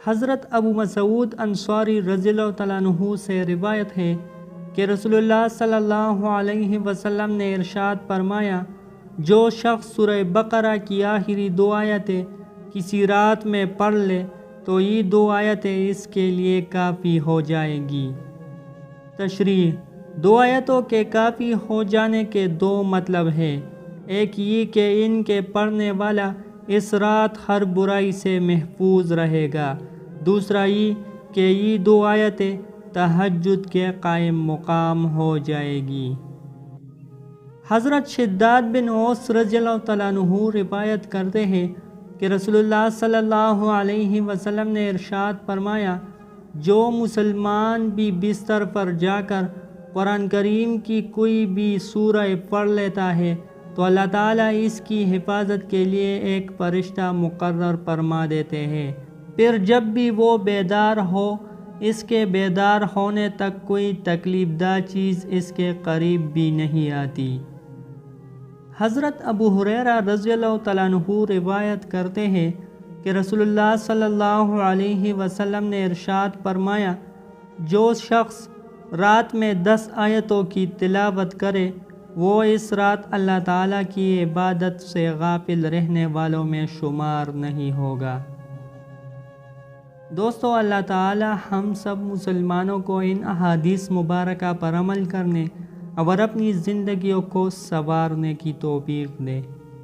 حضرت ابو مسعود انصاری رضی اللہ تعالیٰ عنہ سے روایت ہے کہ رسول اللہ صلی اللہ علیہ وسلم نے ارشاد فرمایا، جو شخص سورہ بقرہ کی آخری 2 آیتیں کسی رات میں پڑھ لے تو یہ 2 آیتیں اس کے لیے کافی ہو جائیں گی۔ تشریح: 2 آیتوں کے کافی ہو جانے کے 2 مطلب ہیں۔ ایک یہ کہ ان کے پڑھنے والا اس رات ہر برائی سے محفوظ رہے گا، دوسرا یہ کہ یہ 2 آیتیں تہجد کے قائم مقام ہو جائے گی۔ حضرت شداد بن اوس رضی اللہ تعالیٰ عنہ روایت کرتے ہیں کہ رسول اللہ صلی اللہ علیہ وسلم نے ارشاد فرمایا، جو مسلمان بھی بستر پر جا کر قرآن کریم کی کوئی بھی سورہ پڑھ لیتا ہے تو اللہ تعالیٰ اس کی حفاظت کے لیے ایک فرشتہ مقرر فرما دیتے ہیں، پھر جب بھی وہ بیدار ہو اس کے بیدار ہونے تک کوئی تکلیف دہ چیز اس کے قریب بھی نہیں آتی۔ حضرت ابو ہریرہ رضی اللہ تعالیٰ عنہ روایت کرتے ہیں کہ رسول اللہ صلی اللہ علیہ وسلم نے ارشاد فرمایا، جو شخص رات میں 10 آیتوں کی تلاوت کرے وہ اس رات اللہ تعالیٰ کی عبادت سے غافل رہنے والوں میں شمار نہیں ہوگا۔ دوستو، اللہ تعالیٰ ہم سب مسلمانوں کو ان احادیث مبارکہ پر عمل کرنے اور اپنی زندگیوں کو سنوارنے کی توفیق دے۔